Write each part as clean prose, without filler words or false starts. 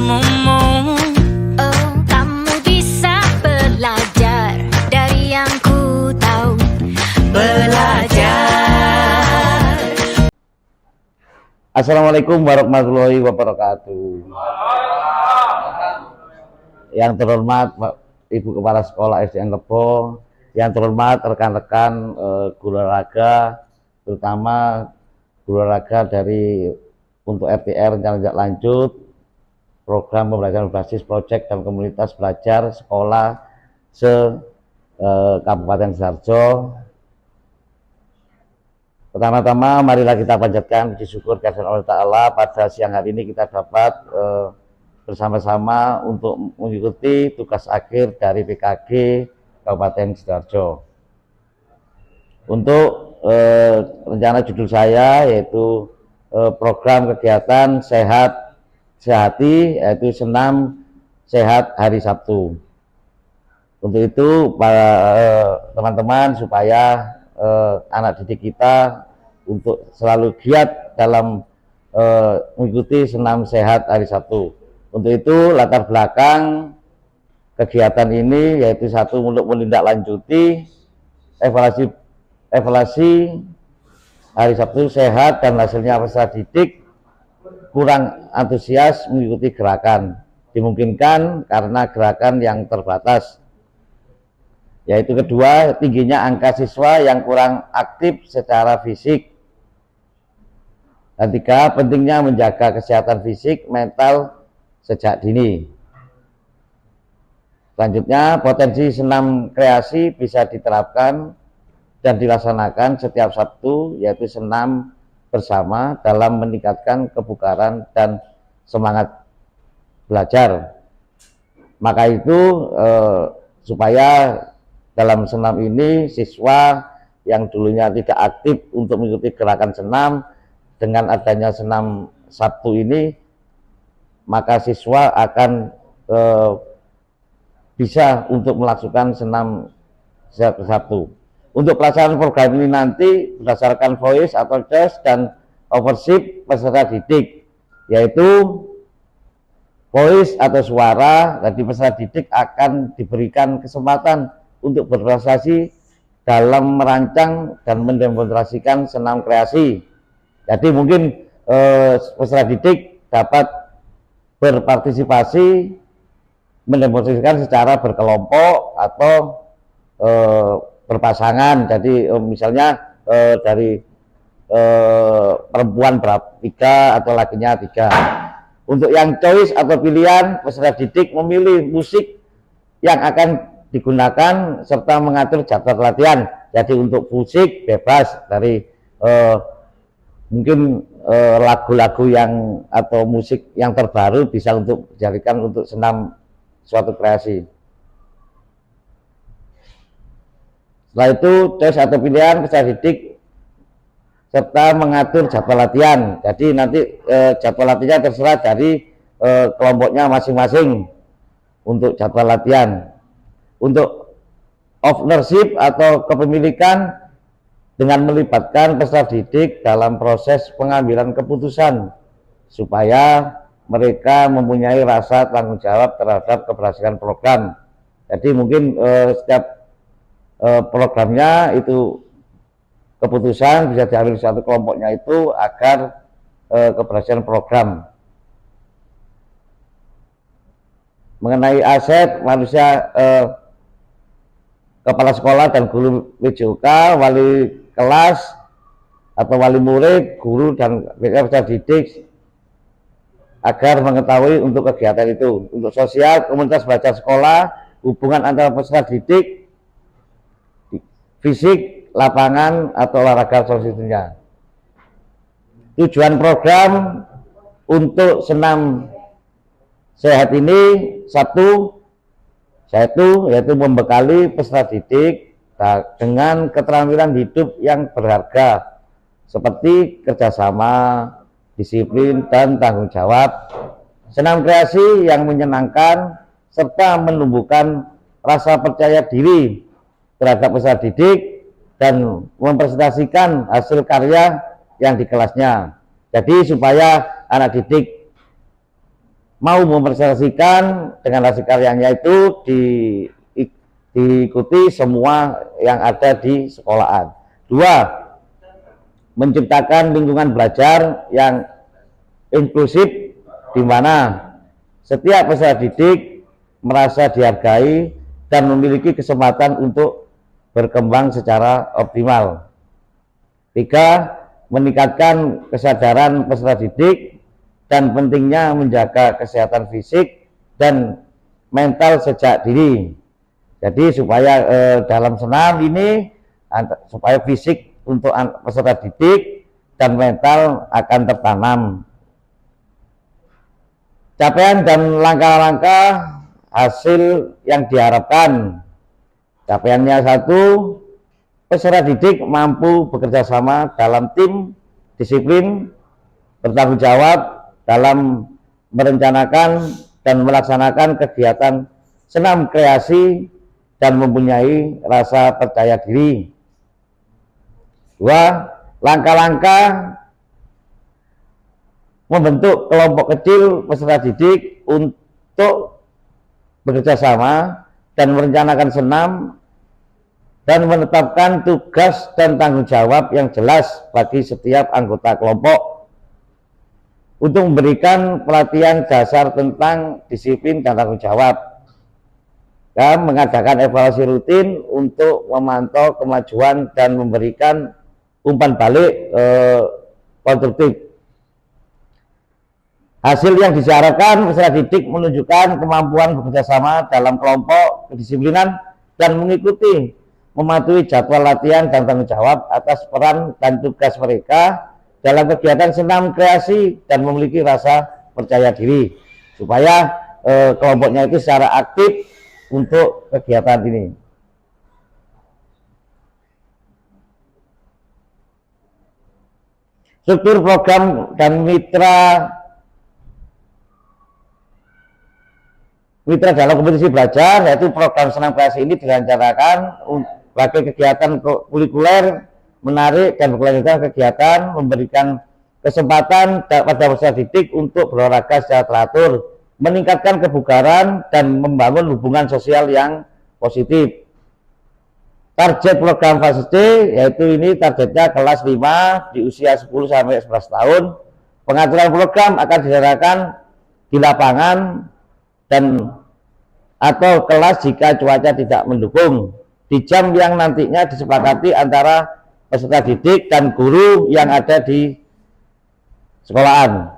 termomong. Oh, kamu bisa belajar dari yang ku tahu. Belajar. Assalamualaikum warahmatullahi wabarakatuh. Yang terhormat Ibu Kepala Sekolah SDN Lebo, yang terhormat rekan-rekan guru olahraga, terutama guru olahraga dari untuk RTR rencana tindak lanjut program pembelajaran berbasis proyek dan komunitas belajar sekolah Kabupaten Sidoarjo. Pertama-tama marilah kita panjatkan puji syukur kehadirat Allah Ta'ala pada siang hari ini kita dapat bersama-sama untuk mengikuti tugas akhir dari PKG Kabupaten Sidoarjo. Untuk rencana judul saya yaitu program kegiatan sehati yaitu senam sehat hari Sabtu. Untuk itu para teman-teman supaya anak didik kita untuk selalu giat dalam mengikuti senam sehat hari Sabtu. Untuk itu latar belakang kegiatan ini yaitu satu untuk menindaklanjuti evaluasi hari Sabtu sehat dan hasilnya peserta didik kurang antusias mengikuti gerakan, dimungkinkan karena gerakan yang terbatas. Yaitu kedua, tingginya angka siswa yang kurang aktif secara fisik. Dan tiga, pentingnya menjaga kesehatan fisik mental sejak dini. Selanjutnya, potensi senam kreasi bisa diterapkan dan dilaksanakan setiap Sabtu, yaitu senam bersama dalam meningkatkan kebugaran dan semangat belajar. Maka itu supaya dalam senam ini siswa yang dulunya tidak aktif untuk mengikuti gerakan senam, dengan adanya senam Sabtu ini maka siswa akan bisa untuk melakukan senam Sabtu. Untuk pelaksanaan program ini nanti berdasarkan voice atau test dan overship peserta didik, yaitu voice atau suara. Jadi peserta didik akan diberikan kesempatan untuk berprestasi dalam merancang dan mendemonstrasikan senam kreasi. Jadi mungkin peserta didik dapat berpartisipasi mendemonstrasikan secara berkelompok atau berpasangan. Jadi misalnya dari perempuan tiga atau lakinya tiga. Untuk yang choice atau pilihan, peserta didik memilih musik yang akan digunakan serta mengatur jadwal latihan. Jadi untuk musik bebas dari mungkin lagu-lagu yang atau musik yang terbaru bisa untuk dijadikan untuk senam suatu kreasi. Setelah itu tes atau pilihan peserta didik serta mengatur jadwal latihan. Jadi nanti jadwal latihannya terserah dari kelompoknya masing-masing untuk jadwal latihan. Untuk ownership atau kepemilikan dengan melibatkan peserta didik dalam proses pengambilan keputusan supaya mereka mempunyai rasa tanggung jawab terhadap keberhasilan program. Jadi mungkin setiap programnya itu keputusan bisa diambil satu kelompoknya itu agar keberhasilan program. Mengenai aset manusia, kepala sekolah dan guru WJOK, wali kelas atau wali murid, guru dan peserta didik agar mengetahui untuk kegiatan itu. Untuk sosial, komunitas belajar sekolah, hubungan antara peserta didik, fisik, lapangan atau olahraga selanjutnya. Tujuan program untuk senam sehat ini satu yaitu membekali peserta didik dengan keterampilan hidup yang berharga seperti kerjasama, disiplin dan tanggung jawab, senam kreasi yang menyenangkan serta menumbuhkan rasa percaya diri terhadap peserta didik dan mempresentasikan hasil karya yang di kelasnya. Jadi supaya anak didik mau mempresentasikan dengan hasil karyanya itu diikuti semua yang ada di sekolahan. Dua, menciptakan lingkungan belajar yang inklusif di mana setiap peserta didik merasa dihargai dan memiliki kesempatan untuk berkembang secara optimal. Tiga, meningkatkan kesadaran peserta didik dan pentingnya menjaga kesehatan fisik dan mental sejak dini. Jadi supaya dalam senam ini supaya fisik untuk peserta didik dan mental akan tertanam. Capaian dan langkah-langkah hasil yang diharapkan. Capaiannya satu, peserta didik mampu bekerja sama dalam tim, disiplin, bertanggung jawab dalam merencanakan dan melaksanakan kegiatan senam kreasi dan mempunyai rasa percaya diri. Dua, langkah-langkah membentuk kelompok kecil peserta didik untuk bekerja sama dan merencanakan senam dan menetapkan tugas dan tanggung jawab yang jelas bagi setiap anggota kelompok untuk memberikan pelatihan dasar tentang disiplin dan tanggung jawab dan mengadakan evaluasi rutin untuk memantau kemajuan dan memberikan umpan balik konstruktif. Hasil yang diharapkan peserta didik menunjukkan kemampuan bekerja sama dalam kelompok kedisiplinan dan mengikuti mematuhi jadwal latihan dan tanggung jawab atas peran dan tugas mereka dalam kegiatan senam kreasi dan memiliki rasa percaya diri supaya kelompoknya itu secara aktif untuk kegiatan ini. Struktur program dan mitra dalam kompetisi belajar, yaitu program senam kreasi ini direncanakan sebagai kegiatan kurikuler menarik dan berkelanjutan kegiatan memberikan kesempatan pada peserta didik untuk berolahraga secara teratur, meningkatkan kebugaran dan membangun hubungan sosial yang positif. Target program fase C yaitu ini targetnya kelas 5 di usia 10 sampai 11 tahun. Pengaturan program akan dilaksanakan di lapangan dan atau kelas jika cuaca tidak mendukung di jam yang nantinya disepakati antara peserta didik dan guru yang ada di sekolahan.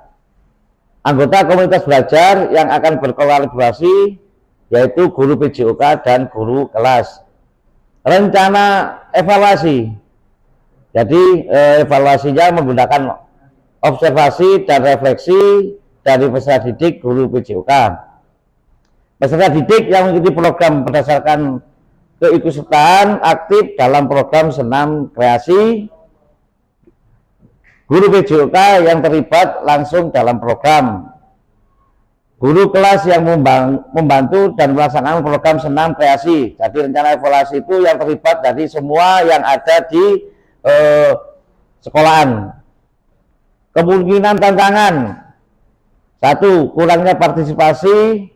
Anggota komunitas belajar yang akan berkolaborasi yaitu guru PJOK dan guru kelas. Rencana evaluasi. Jadi evaluasinya menggunakan observasi dan refleksi dari peserta didik guru PJOK. Peserta didik yang mengikuti program berdasarkan keikutsertaan aktif dalam program senam kreasi, guru PJOK yang terlibat langsung dalam program, guru kelas yang membantu dan melaksanakan program senam kreasi. Jadi rencana evaluasi itu yang terlibat dari semua yang ada di sekolahan. Kemungkinan tantangan, satu, kurangnya partisipasi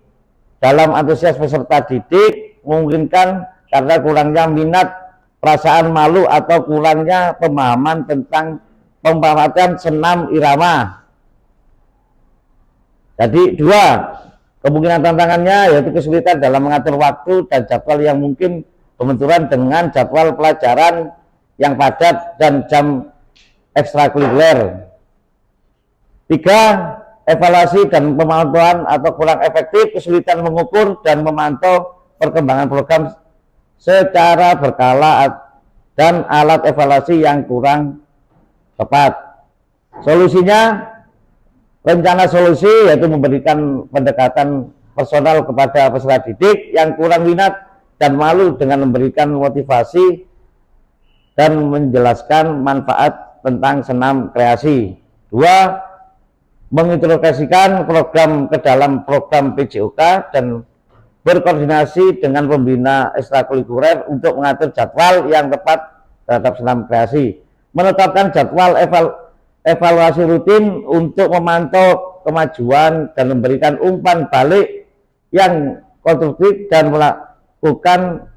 dalam antusias peserta didik, memungkinkan karena kurangnya minat, perasaan malu atau kurangnya pemahaman tentang pemanfaatan senam irama. Jadi dua, kemungkinan tantangannya yaitu kesulitan dalam mengatur waktu dan jadwal yang mungkin berbenturan dengan jadwal pelajaran yang padat dan jam ekstrakurikuler. Tiga, evaluasi dan pemantauan atau kurang efektif, kesulitan mengukur dan memantau perkembangan program secara berkala dan alat evaluasi yang kurang tepat. Solusinya, rencana solusi yaitu memberikan pendekatan personal kepada peserta didik yang kurang minat dan malu dengan memberikan motivasi dan menjelaskan manfaat tentang senam kreasi. Dua, mengintegrasikan program ke dalam program PJOK dan berkoordinasi dengan pembina ekstrakurikuler untuk mengatur jadwal yang tepat terhadap senam kreasi, menetapkan jadwal evaluasi rutin untuk memantau kemajuan dan memberikan umpan balik yang konstruktif dan melakukan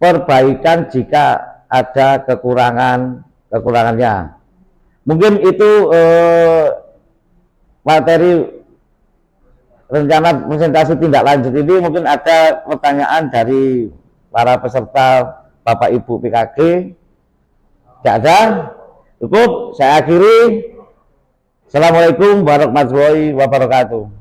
perbaikan jika ada kekurangannya. Mungkin itu materi rencana presentasi tindak lanjut ini. Mungkin ada pertanyaan dari para peserta Bapak Ibu PKG. Tidak ada? Cukup, saya akhiri. Assalamualaikum warahmatullahi wabarakatuh.